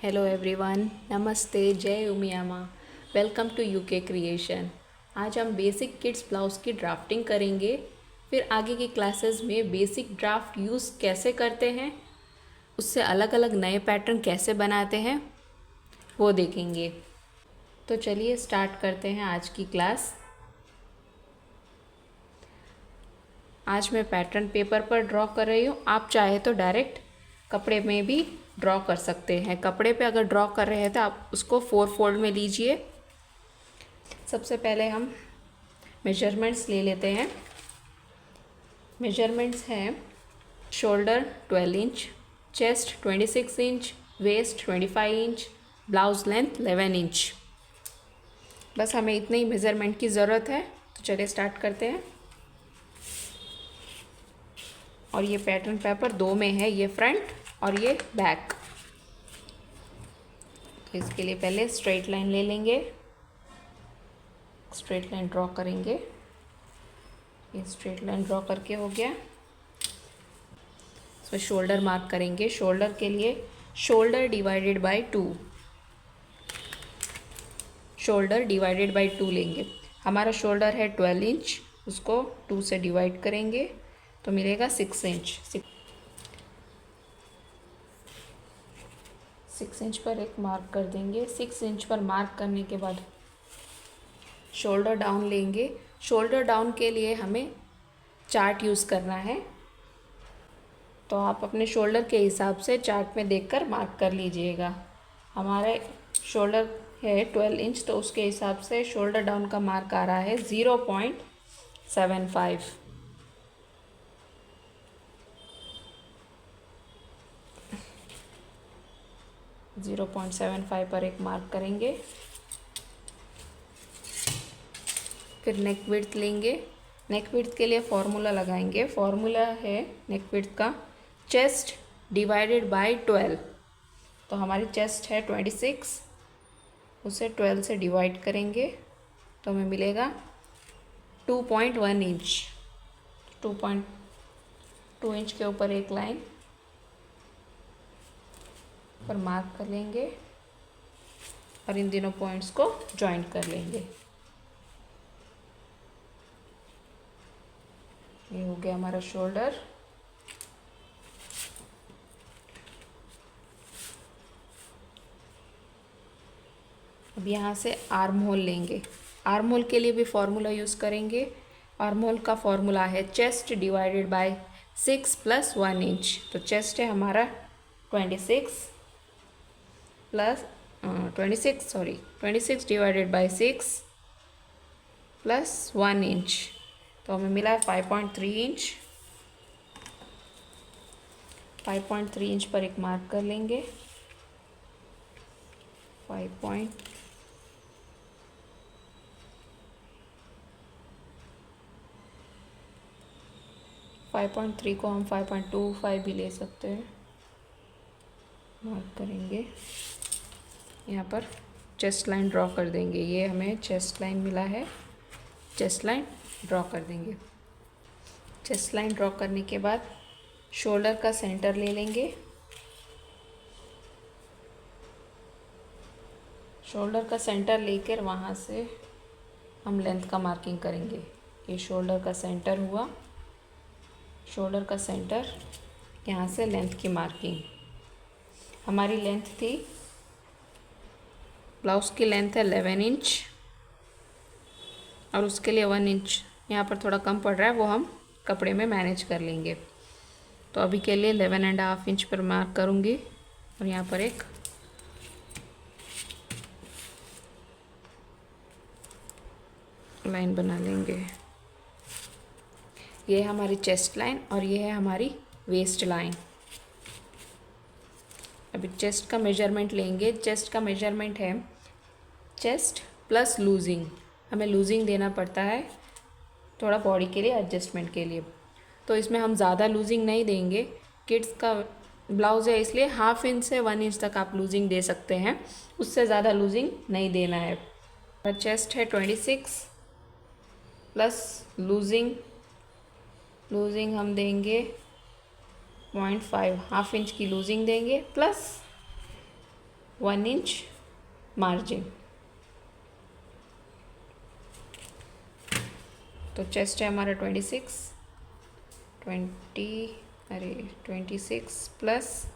Hello everyone, नमस्ते, जय Umiyama. Welcome to UK creation. आज हम बेसिक किड्स ब्लाउज़ की ड्राफ्टिंग करेंगे। फिर आगे की क्लासेस में बेसिक ड्राफ्ट यूज़ कैसे करते हैं, उससे अलग अलग नए पैटर्न कैसे बनाते हैं वो देखेंगे। तो चलिए स्टार्ट करते हैं आज की क्लास। आज मैं पैटर्न पेपर पर ड्रॉ कर रही हूँ। आप चाहे तो डायरेक्ट कपड़े में भी ड्रॉ कर सकते हैं। कपड़े पे अगर ड्रॉ कर रहे हैं तो आप उसको 4 फोल्ड में लीजिए। सबसे पहले हम मेजरमेंट्स ले लेते हैं। मेजरमेंट्स हैं shoulder 12 inch, chest 26 inch, waist 25 inch, blouse length 11 inch. बस हमें इतने ही मेज़रमेंट की ज़रूरत है। तो चलिए स्टार्ट करते हैं। और ये पैटर्न पेपर 2 में है, ये फ्रंट और ये बैक। तो इसके लिए पहले स्ट्रेट लाइन ले लेंगे, स्ट्रेट लाइन ड्रॉ करेंगे। ये स्ट्रेट लाइन ड्रॉ करके हो गया। इसमें शोल्डर मार्क करेंगे। शोल्डर के लिए shoulder divided by 2, shoulder divided by 2 लेंगे। हमारा शोल्डर है 12 इंच, उसको 2 से डिवाइड करेंगे तो मिलेगा 6 इंच। 6 इंच पर एक मार्क कर देंगे। 6 इंच पर मार्क करने के बाद शोल्डर डाउन लेंगे। शोल्डर डाउन के लिए हमें चार्ट यूज़ करना है, तो आप अपने शोल्डर के हिसाब से चार्ट में देखकर मार्क कर लीजिएगा। हमारे शोल्डर है 12 इंच, तो उसके हिसाब से शोल्डर डाउन का मार्क आ रहा है 0.75। ज़ीरो पॉइंट 75 पर एक मार्क करेंगे। फिर नेक विड्थ लेंगे। नेक विड्थ के लिए फॉर्मूला लगाएंगे। फॉर्मूला है नेक विड्थ का चेस्ट डिवाइडेड बाय 12। तो हमारी चेस्ट है 26, उसे 12 से डिवाइड करेंगे तो हमें मिलेगा 2.1 इंच। 2.2 इंच के ऊपर एक लाइन पर मार्क कर लेंगे और इन दोनों पॉइंट्स को जॉइंट कर लेंगे। ये हो गया हमारा शोल्डर। अब यहाँ से आर्म होल लेंगे। आर्म होल के लिए भी फॉर्मूला यूज़ करेंगे। आर्म होल का फॉर्मूला है चेस्ट डिवाइडेड बाय 6 + 1 इंच। तो चेस्ट है हमारा 26 डिवाइडेड बाय 6 + 1 इंच, तो हमें मिला 5.3 इंच। 5.3 इंच पर एक मार्क कर लेंगे। 5.3 को हम 5.25 भी ले सकते हैं। मार्क करेंगे, यहाँ पर चेस्ट लाइन ड्रॉ कर देंगे। ये हमें चेस्ट लाइन मिला है, चेस्ट लाइन ड्रॉ कर देंगे। चेस्ट लाइन ड्रॉ करने के बाद शोल्डर का सेंटर ले लेंगे। शोल्डर का सेंटर लेकर वहाँ से हम लेंथ का मार्किंग करेंगे। ये शोल्डर का सेंटर हुआ। शोल्डर का सेंटर, यहाँ से लेंथ की मार्किंग। हमारी लेंथ थी, ब्लाउज़ की लेंथ है 11 इंच और उसके लिए 1 इंच यहाँ पर थोड़ा कम पड़ रहा है, वो हम कपड़े में मैनेज कर लेंगे। तो अभी के लिए 11.5 इंच पर मार्क करूँगी और यहाँ पर एक लाइन बना लेंगे। ये है हमारी चेस्ट लाइन और ये है हमारी वेस्ट लाइन। अभी चेस्ट का मेजरमेंट लेंगे। चेस्ट का मेजरमेंट है चेस्ट प्लस लूजिंग। हमें लूजिंग देना पड़ता है थोड़ा बॉडी के लिए, एडजस्टमेंट के लिए। तो इसमें हम ज़्यादा लूजिंग नहीं देंगे। किड्स का ब्लाउज़ है इसलिए 1/2 इंच से 1 इंच तक आप लूजिंग दे सकते हैं, उससे ज़्यादा लूजिंग नहीं देना है। और चेस्ट है 26 प्लस लूजिंग हम देंगे 0.5, 1/2 इंच की लूजिंग देंगे प्लस 1 इंच मार्जिन। तो चेस्ट है हमारा 26 प्लस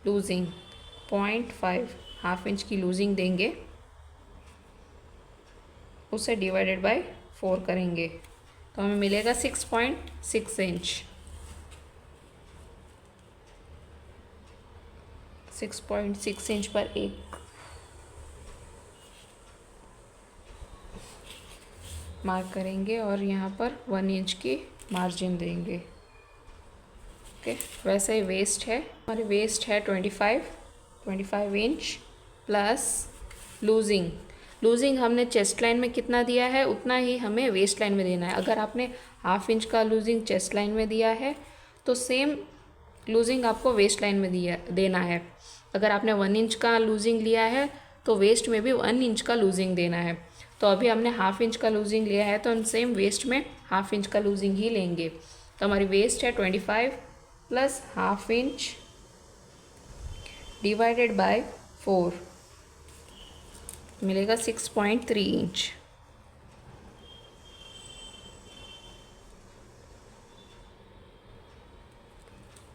लूजिंग 0.5, हाफ इंच की लूजिंग देंगे, उसे डिवाइडेड बाय 4 करेंगे तो हमें मिलेगा 6.6 इंच। 6.6 इंच पर एक मार्क करेंगे और यहाँ पर 1 इंच की मार्जिन देंगे। ओके, वैसे ही वेस्ट है, हमारी वेस्ट है 25 इंच प्लस लूजिंग हमने चेस्ट लाइन में कितना दिया है उतना ही हमें वेस्ट लाइन में देना है। अगर आपने हाफ इंच का लूजिंग चेस्ट लाइन में दिया है तो सेम लूजिंग आपको वेस्ट लाइन में देना है। अगर आपने 1 इंच का लूजिंग लिया है तो वेस्ट में भी 1 इंच का लूजिंग देना है। तो अभी हमने हाफ इंच का लूजिंग लिया है तो हम सेम वेस्ट में हाफ इंच का लूजिंग ही लेंगे। तो हमारी वेस्ट है 25 plus half inch divided by 4, मिलेगा 6.3 inch.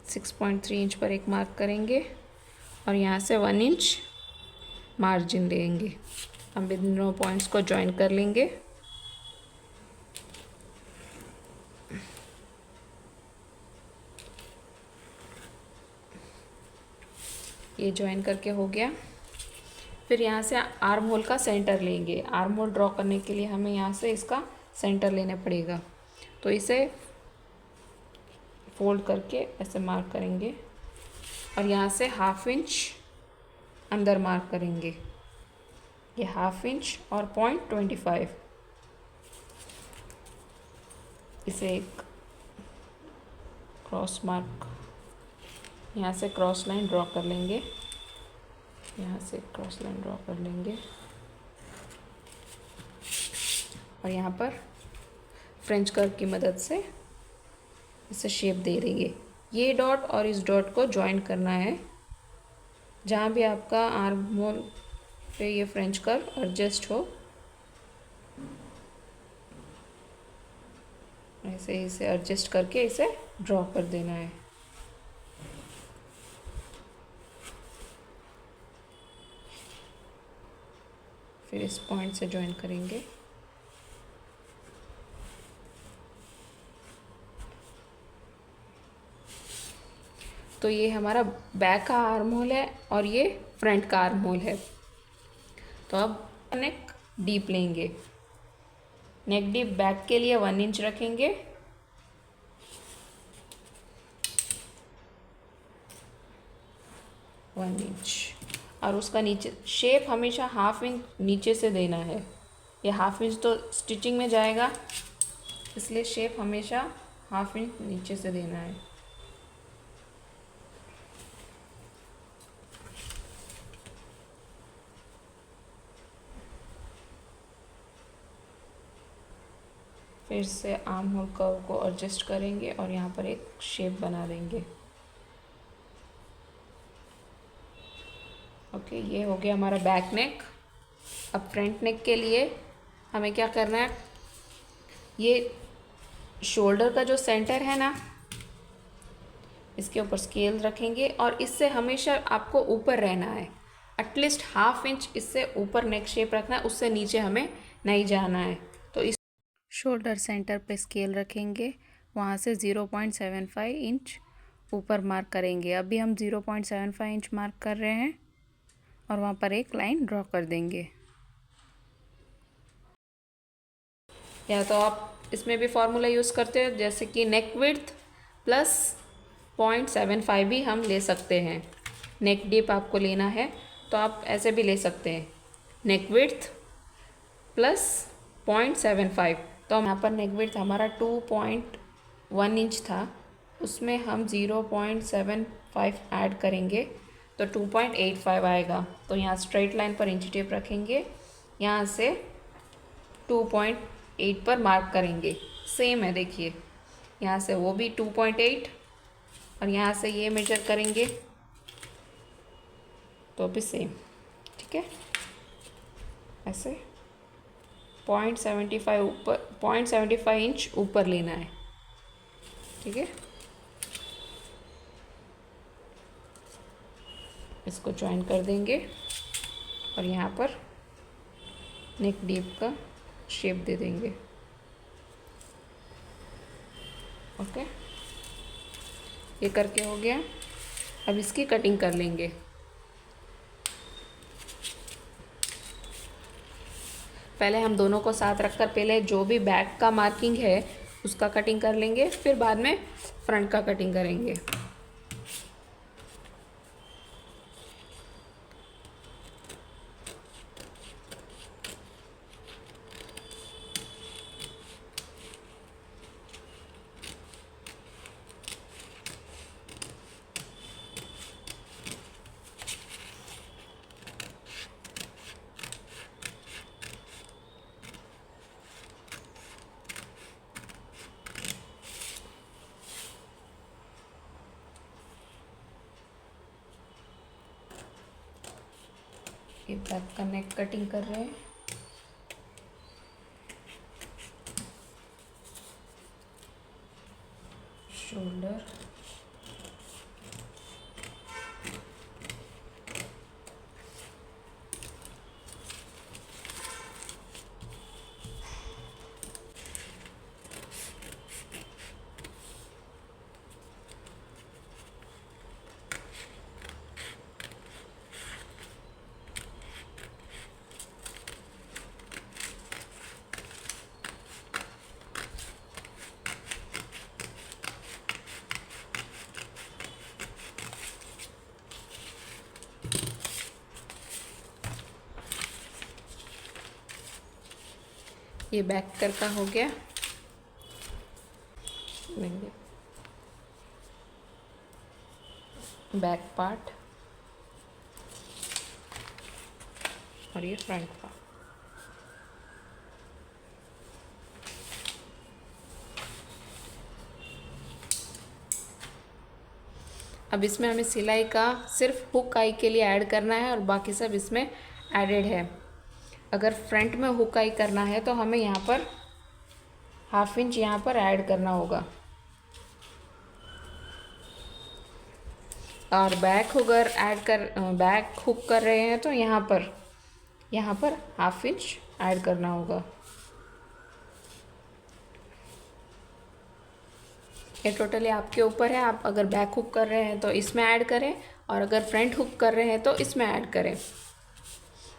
Six point three inch पर एक मार्क करेंगे और यहाँ से 1 इंच मार्जिन लेंगे। हम दोनों पॉइंट्स को ज्वाइन कर लेंगे। ये ज्वाइन करके हो गया। फिर यहाँ से आर्म होल का सेंटर लेंगे। आर्म होल ड्रॉ करने के लिए हमें यहाँ से इसका सेंटर लेना पड़ेगा, तो इसे फोल्ड करके ऐसे मार्क करेंगे और यहाँ से हाफ इंच अंदर मार्क करेंगे। ये हाफ इंच और 0.25, इसे एक क्रॉस मार्क, यहाँ से क्रॉस लाइन ड्रॉ कर लेंगे, यहाँ से क्रॉस लाइन ड्रॉ कर लेंगे और यहाँ पर फ्रेंच कर्व की मदद से इसे शेप दे देंगे। ये डॉट और इस डॉट को ज्वाइन करना है। जहाँ भी आपका आर्म होल पे ये फ्रेंच कर्व एडजस्ट हो, ऐसे इसे एडजस्ट करके इसे ड्रॉ कर देना है। फिर इस पॉइंट से ज्वाइन करेंगे। तो ये हमारा बैक का आर्म होल है और ये फ्रंट का आर्म होल है। तो अब नेक डीप लेंगे। नेक डीप बैक के लिए 1 इंच रखेंगे, और उसका नीचे शेप हमेशा हाफ इंच नीचे से देना है। ये हाफ इंच तो स्टिचिंग में जाएगा, इसलिए शेप हमेशा हाफ इंच नीचे से देना है। फिर से आर्म होल कर्व को एडजस्ट करेंगे और यहाँ पर एक शेप बना देंगे। ओके, ये हो गया हमारा बैक नेक। अब फ्रंट नेक के लिए हमें क्या करना है, ये शोल्डर का जो सेंटर है ना, इसके ऊपर स्केल रखेंगे और इससे हमेशा आपको ऊपर रहना है। एटलीस्ट हाफ इंच इससे ऊपर नेक शेप रखना है, उससे नीचे हमें नहीं जाना है। तो इस शोल्डर सेंटर पे स्केल रखेंगे, वहाँ से 0.75 इंच ऊपर मार्क करेंगे। अभी हम 0.75 इंच मार्क कर रहे हैं और वहाँ पर एक लाइन ड्रॉ कर देंगे। या तो आप इसमें भी फॉर्मूला यूज़ करते हो, जैसे कि नेक विड्थ प्लस 0.75 भी हम ले सकते हैं। नेक डीप आपको लेना है तो आप ऐसे भी ले सकते हैं, नेक विड्थ प्लस 0.75। तो हम यहाँ पर नेक विड्थ हमारा 2.1 इंच था, उसमें हम 0.75 ऐड करेंगे तो 2.85 आएगा। तो यहाँ स्ट्रेट लाइन पर इंची टेप रखेंगे, यहाँ से 2.8 पर मार्क करेंगे। सेम है, देखिए यहाँ से वो भी 2.8 और यहाँ से ये मेजर करेंगे तो भी सेम। ठीक है, ऐसे 0.75 ऊपर, 0.75 इंच ऊपर लेना है। ठीक है, इसको ज्वाइन कर देंगे और यहाँ पर नेक डीप का शेप दे देंगे। ओके, ये करके हो गया। अब इसकी कटिंग कर लेंगे। पहले हम दोनों को साथ रखकर पहले जो भी बैक का मार्किंग है उसका कटिंग कर लेंगे, फिर बाद में फ्रंट का कटिंग करेंगे। ये बैक का नेक कटिंग कर रहे हैं। शोल्डर, ये बैक कर का हो गया। लेंगे बैक पार्ट और ये फ्रंट का। अब इसमें हमें सिलाई का सिर्फ हुक आई के लिए ऐड करना है और बाकी सब इसमें एडेड है। अगर फ्रंट में हुक आई करना है तो हमें यहाँ पर 1/2 इंच यहाँ पर ऐड करना होगा, और बैक हुक कर रहे हैं तो यहाँ पर 1/2 इंच ऐड करना होगा। ये टोटली आपके ऊपर है, आप अगर बैक हुक कर रहे हैं तो इसमें ऐड करें और अगर फ्रंट हुक कर रहे हैं तो इसमें ऐड करें,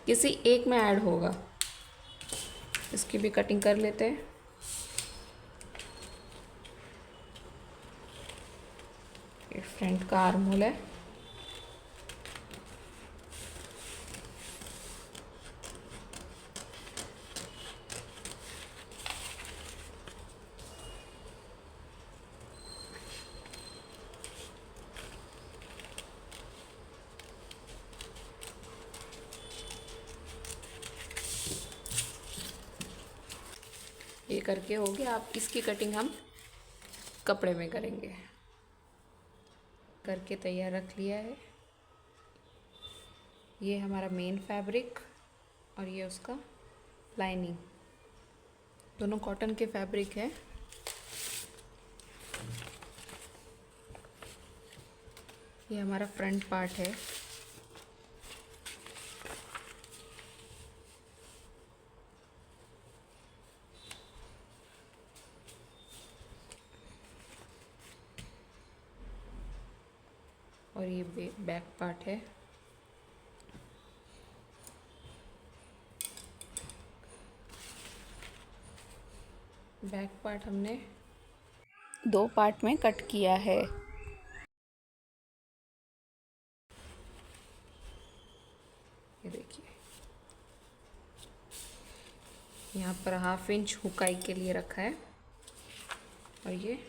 किसी एक में ऐड होगा। इसकी भी कटिंग कर लेते हैं। ये फ्रंट का आर्म होल है। ये करके हो गया। आप इसकी कटिंग हम कपड़े में करेंगे। करके तैयार रख लिया है। ये हमारा मेन फैब्रिक और ये उसका लाइनिंग, दोनों कॉटन के फैब्रिक है। ये हमारा फ्रंट पार्ट है। और ये बैक पार्ट है। बैक पार्ट हमने 2 पार्ट में कट किया है। ये देखिए, यहाँ पर 1/2 इंच हुकाई के लिए रखा है और ये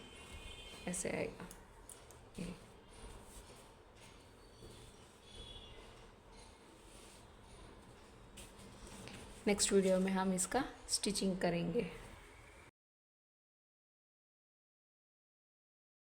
ऐसे आएगा। ये नेक्स्ट वीडियो में हम इसका स्टिचिंग करेंगे।